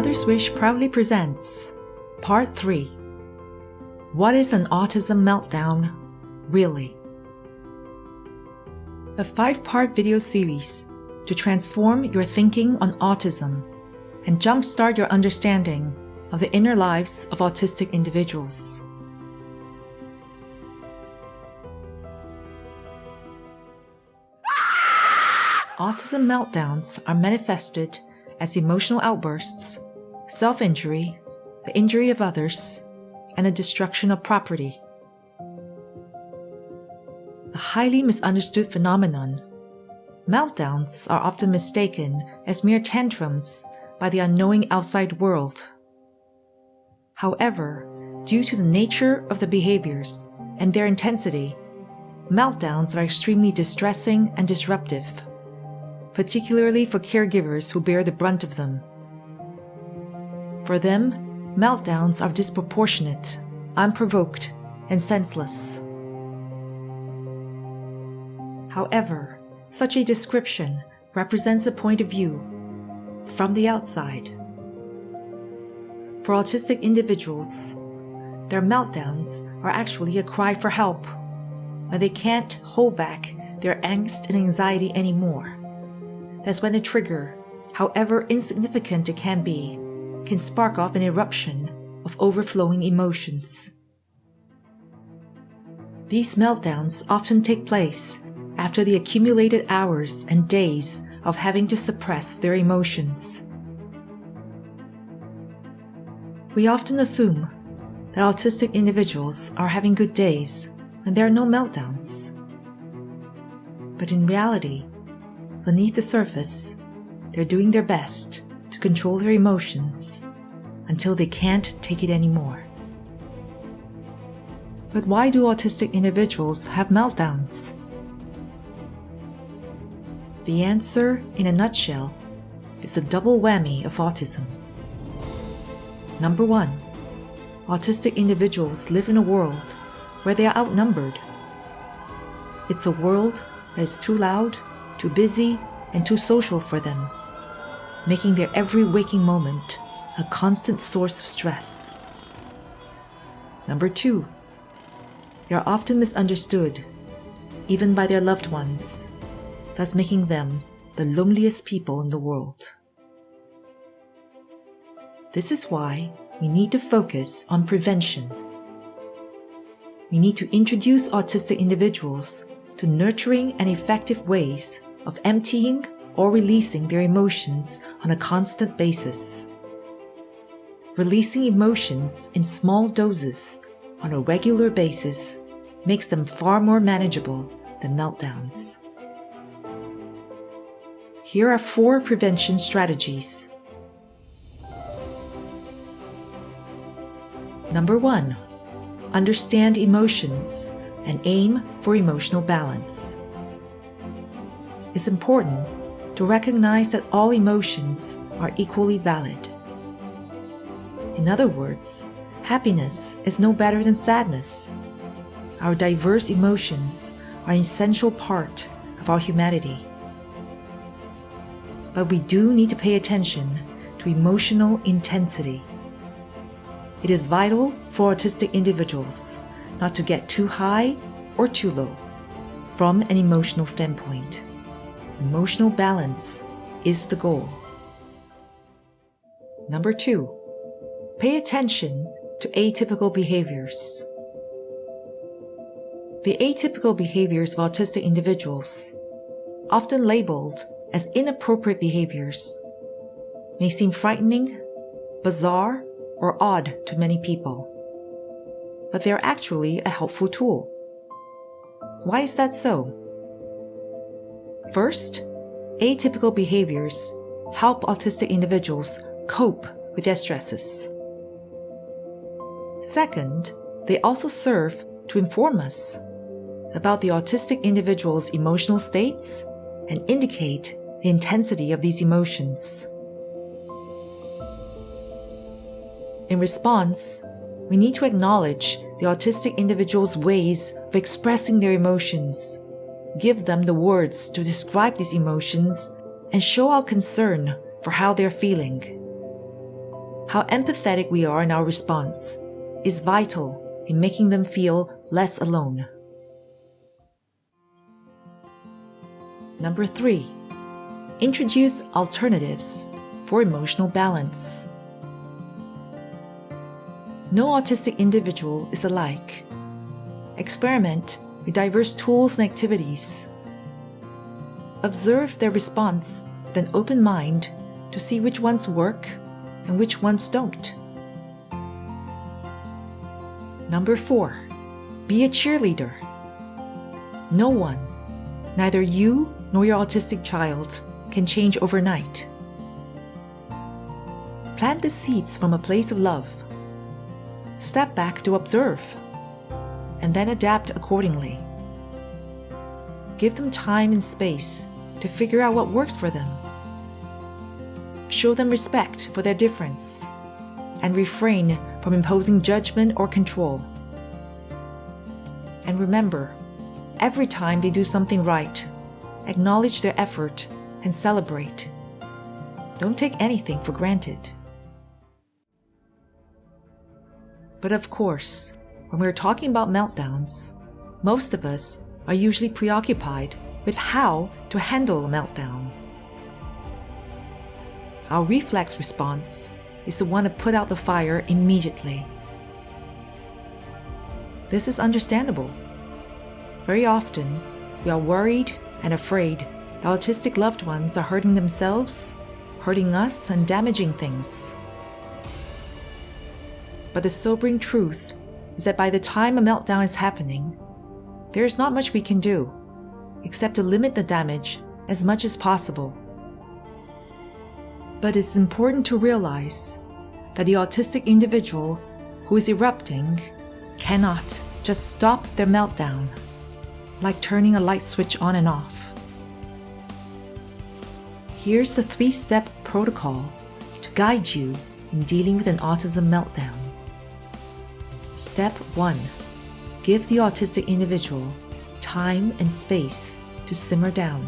Mother's Wish proudly presents Part 3. What is an autism meltdown, really? A 5-part video series to transform your thinking on autism and jumpstart your understanding of the inner lives of autistic individuals. Autism meltdowns are manifested as emotional outbursts, self-injury, the injury of others, and the destruction of property. A highly misunderstood phenomenon, meltdowns are often mistaken as mere tantrums by the unknowing outside world. However, due to the nature of the behaviors and their intensity, meltdowns are extremely distressing and disruptive, particularly for caregivers who bear the brunt of them. For them, meltdowns are disproportionate, unprovoked, and senseless. However, such a description represents a point of view from the outside. For autistic individuals, their meltdowns are actually a cry for help when they can't hold back their angst and anxiety anymore. That's when a trigger, however insignificant it can be, can spark off an eruption of overflowing emotions. These meltdowns often take place after the accumulated hours and days of having to suppress their emotions. We often assume that autistic individuals are having good days when there are no meltdowns. But in reality, beneath the surface, they're doing their best to control their emotions until they can't take it anymore. But why do autistic individuals have meltdowns? The answer, in a nutshell, is the double whammy of autism. Number 1, autistic individuals live in a world where they are outnumbered. It's a world that is too loud, too busy, and too social for them, making their every waking moment a constant source of stress. Number 2, they are often misunderstood, even by their loved ones, thus making them the loneliest people in the world. This is why we need to focus on prevention. We need to introduce autistic individuals to nurturing and effective ways of emptying or releasing their emotions on a constant basis. Releasing emotions in small doses on a regular basis makes them far more manageable than meltdowns. Here are 4 prevention strategies. Number 1, understand emotions and aim for emotional balance. It's important to recognize that all emotions are equally valid. In other words, happiness is no better than sadness. Our diverse emotions are an essential part of our humanity. But we do need to pay attention to emotional intensity. It is vital for autistic individuals not to get too high or too low from an emotional standpoint. Emotional balance is the goal. Number 2, pay attention to atypical behaviors. The atypical behaviors of autistic individuals, often labeled as inappropriate behaviors, may seem frightening, bizarre, or odd to many people. But they are actually a helpful tool. Why is that so? First, atypical behaviors help autistic individuals cope with their stresses. Second, they also serve to inform us about the autistic individual's emotional states and indicate the intensity of these emotions. In response, we need to acknowledge the autistic individual's ways of expressing their emotions, give them the words to describe these emotions, and show our concern for how they're feeling. how empathetic we are in our response is vital in making them feel less alone. Number 3. Introduce alternatives for emotional balance. No autistic individual is alike. Experiment with diverse tools and activities. Observe their response with an open mind to see which ones work and which ones don't. Number 4. Be a cheerleader. No one, neither you nor your autistic child, can change overnight. Plant the seeds from a place of love. Step back to observe, and then adapt accordingly. Give them time and space to figure out what works for them. Show them respect for their difference, and refrain from imposing judgment or control. And remember, every time they do something right, acknowledge their effort and celebrate. Don't take anything for granted. But of course, when we're talking about meltdowns, most of us are usually preoccupied with how to handle a meltdown. Our reflex response is to want to put out the fire immediately. This is understandable. Very often, we are worried and afraid that autistic loved ones are hurting themselves, hurting us, and damaging things. But the sobering truth is that by the time a meltdown is happening, there is not much we can do, except to limit the damage as much as possible. But it's important to realize that the autistic individual who is erupting cannot just stop their meltdown, like turning a light switch on and off. Here's a 3-step protocol to guide you in dealing with an autism meltdown. Step 1. Give the autistic individual time and space to simmer down.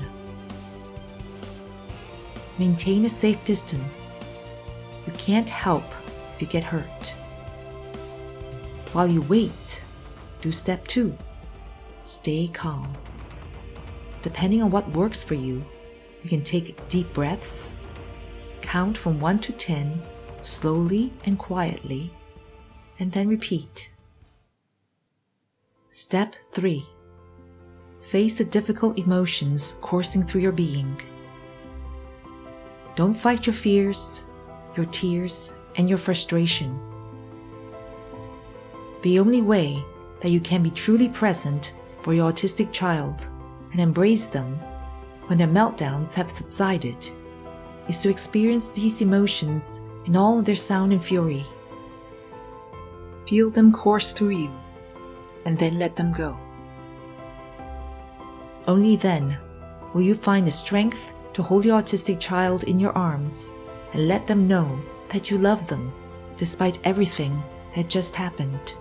Maintain a safe distance. You can't help if you get hurt. While you wait, do step 2. Stay calm. Depending on what works for you, you can take deep breaths, count from 1 to 10 slowly and quietly, and then repeat. Step 3. Face the difficult emotions coursing through your being. Don't fight your fears, your tears, and your frustration. The only way that you can be truly present for your autistic child and embrace them when their meltdowns have subsided is to experience these emotions in all of their sound and fury. Feel them course through you, and then let them go. Only then will you find the strength to hold your autistic child in your arms and let them know that you love them despite everything that just happened.